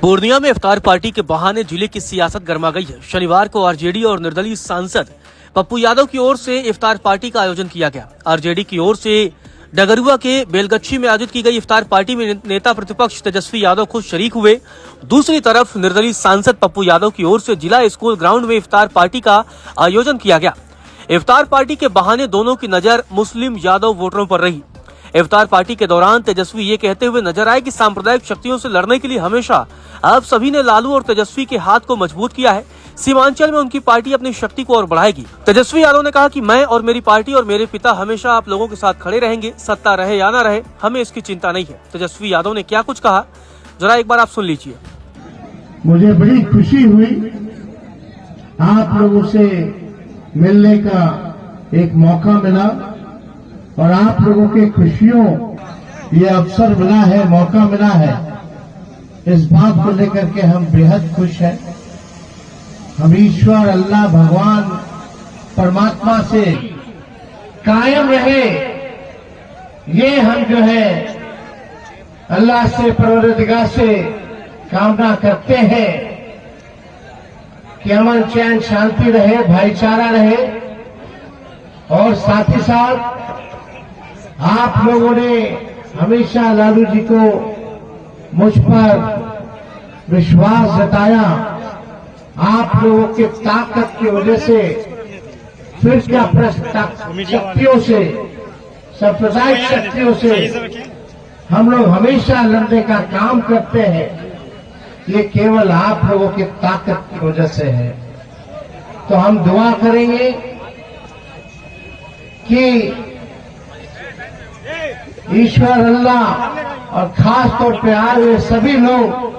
पूर्णिया में इफ्तार पार्टी के बहाने जिले की सियासत गर्मा गई है। शनिवार को आरजेडी और निर्दलीय सांसद पप्पू यादव की ओर से इफ्तार पार्टी का आयोजन किया गया। आरजेडी की ओर से डगरुआ के बेलगच्छी में आयोजित की गई इफ्तार पार्टी में नेता प्रतिपक्ष तेजस्वी यादव खुद शरीक हुए। दूसरी तरफ निर्दलीय सांसद पप्पू यादव की ओर से जिला स्कूल ग्राउंड में इफ्तार पार्टी का आयोजन किया गया। इफ्तार पार्टी के बहाने दोनों की नजर मुस्लिम यादव वोटरों पर रही। इफ्तार पार्टी के दौरान तेजस्वी ये कहते हुए नजर आए कि सांप्रदायिक शक्तियों से लड़ने के लिए हमेशा आप सभी ने लालू और तेजस्वी के हाथ को मजबूत किया है। सीमांचल में उनकी पार्टी अपनी शक्ति को और बढ़ाएगी। तेजस्वी यादव ने कहा कि मैं और मेरी पार्टी और मेरे पिता हमेशा आप लोगों के साथ खड़े रहेंगे, सत्ता रहे या ना रहे, हमें इसकी चिंता नहीं है। तेजस्वी यादव ने क्या कुछ कहा, जरा एक बार आप सुन लीजिए। मुझे बड़ी खुशी हुई आप लोगों से मिलने का एक मौका मिला और आप लोगों की खुशियों ये अवसर मिला है, मौका मिला है, इस बात को लेकर के हम बेहद खुश हैं। हम ईश्वर अल्लाह भगवान परमात्मा से कायम रहे, ये हम जो है अल्लाह से परवरदिगार से कामना करते हैं कि अमन चैन शांति रहे, भाईचारा रहे। और साथ ही साथ आप लोगों ने हमेशा लालू जी को मुझ पर विश्वास जताया। आप लोगों की ताकत की वजह से, फिर क्या शक्तियों से, सांप्रदायिक शक्तियों से हम लोग हमेशा लड़ने का काम करते हैं। ये केवल आप लोगों की ताकत की वजह से है। तो हम दुआ करेंगे कि ईश्वर अल्लाह और खास तौर पे आए हुए सभी लोग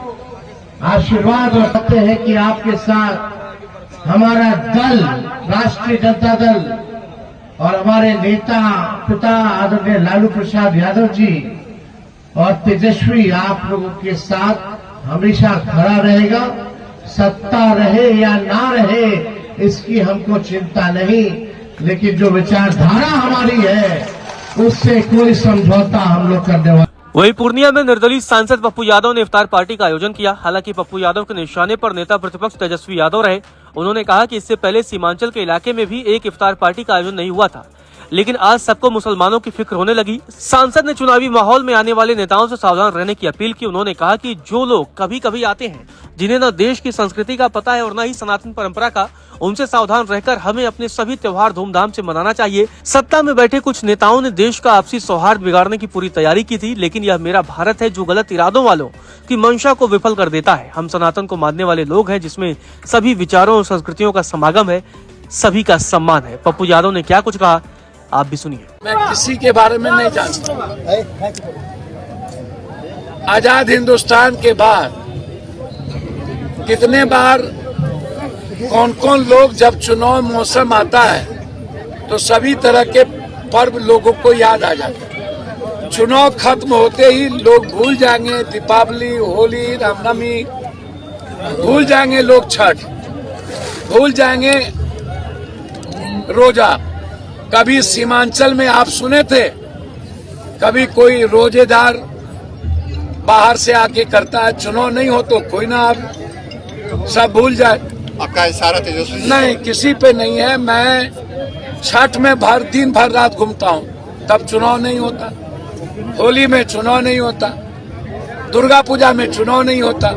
आशीर्वाद रखते हैं कि आपके साथ हमारा दल, राष्ट्रीय जनता दल और हमारे नेता पिता आदरणीय लालू प्रसाद यादव जी और तेजस्वी आप लोगों के साथ हमेशा खड़ा रहेगा। सत्ता रहे या ना रहे इसकी हमको चिंता नहीं, लेकिन जो विचारधारा हमारी है उससे कोई समझौता हम लोग करने वाले। वहीं पूर्णिया में निर्दलीय सांसद पप्पू यादव ने इफ्तार पार्टी का आयोजन किया। हालांकि पप्पू यादव के निशाने पर नेता प्रतिपक्ष तेजस्वी यादव रहे। उन्होंने कहा कि इससे पहले सीमांचल के इलाके में भी एक इफ्तार पार्टी का आयोजन नहीं हुआ था, लेकिन आज सबको मुसलमानों की फिक्र होने लगी। सांसद ने चुनावी माहौल में आने वाले नेताओं से सावधान रहने की अपील की। उन्होंने कहा कि जो लोग कभी कभी आते हैं, जिन्हें न देश की संस्कृति का पता है और न ही सनातन परंपरा का, उनसे सावधान रहकर हमें अपने सभी त्योहार धूमधाम से मनाना चाहिए। सत्ता में बैठे कुछ नेताओं ने देश का आपसी सौहार्द बिगाड़ने की पूरी तैयारी की थी, लेकिन यह मेरा भारत है जो गलत इरादों वालों की मंशा को विफल कर देता है। हम सनातन को मानने वाले लोग हैं, जिसमें सभी विचारों और संस्कृतियों का समागम है, सभी का सम्मान है। पप्पू यादव ने क्या कुछ कहा, आप भी सुनिए। मैं किसी के बारे में नहीं जानता। आजाद हिंदुस्तान के बाद कितने बार कौन कौन लोग, जब चुनाव मौसम आता है तो सभी तरह के पर्व लोगों को याद आ जाते हैं। चुनाव खत्म होते ही लोग भूल जाएंगे दीपावली, होली, रामनवमी, भूल जाएंगे लोग छठ, भूल जाएंगे रोजा। कभी सीमांचल में आप सुने थे कभी कोई रोजेदार बाहर से आके करता है, चुनाव नहीं हो तो कोई ना, आप सब भूल जाए। आपका इशारा तेजस्वी नहीं, किसी पे नहीं है। मैं छठ में दिन भर रात घूमता हूँ, तब चुनाव नहीं होता। होली में चुनाव नहीं होता, दुर्गा पूजा में चुनाव नहीं होता,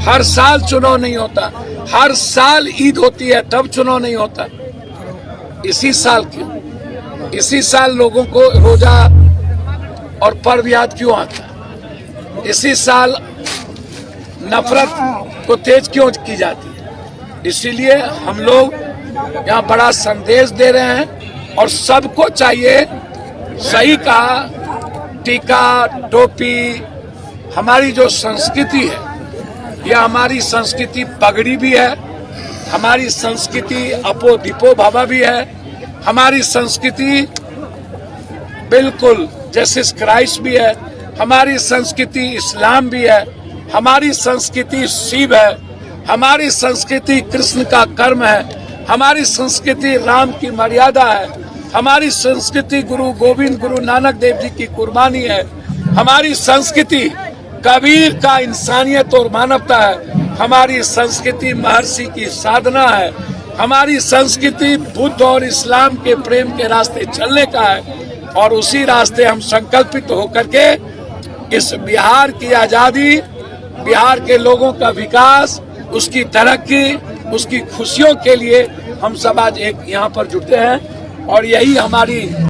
हर साल चुनाव नहीं होता। हर साल ईद होती है तब चुनाव नहीं होता। इसी साल क्यों? इसी साल लोगों को रोजा और पर्व याद क्यों आता है? इसी साल नफरत को तेज क्यों की जाती है? इसीलिए हम लोग यहाँ बड़ा संदेश दे रहे हैं और सबको चाहिए, सही कहा, टीका टोपी हमारी जो संस्कृति है, यह हमारी संस्कृति पगड़ी भी है, हमारी संस्कृति अपो दीपो भाभा भी है, हमारी संस्कृति बिल्कुल जीसस क्राइस्ट भी है, हमारी संस्कृति इस्लाम भी है, हमारी संस्कृति शिव है, हमारी संस्कृति कृष्ण का कर्म है, हमारी संस्कृति राम की मर्यादा है, हमारी संस्कृति गुरु गोविंद गुरु नानक देव जी की कुर्बानी है, हमारी संस्कृति कबीर का इंसानियत और मानवता है। हमारी संस्कृति महर्षि की साधना है। हमारी संस्कृति बुद्ध और इस्लाम के प्रेम के रास्ते चलने का है और उसी रास्ते हम संकल्पित होकर के इस बिहार की आजादी, बिहार के लोगों का विकास, उसकी तरक्की, उसकी खुशियों के लिए हम सब आज एक यहाँ पर जुटे हैं और यही हमारी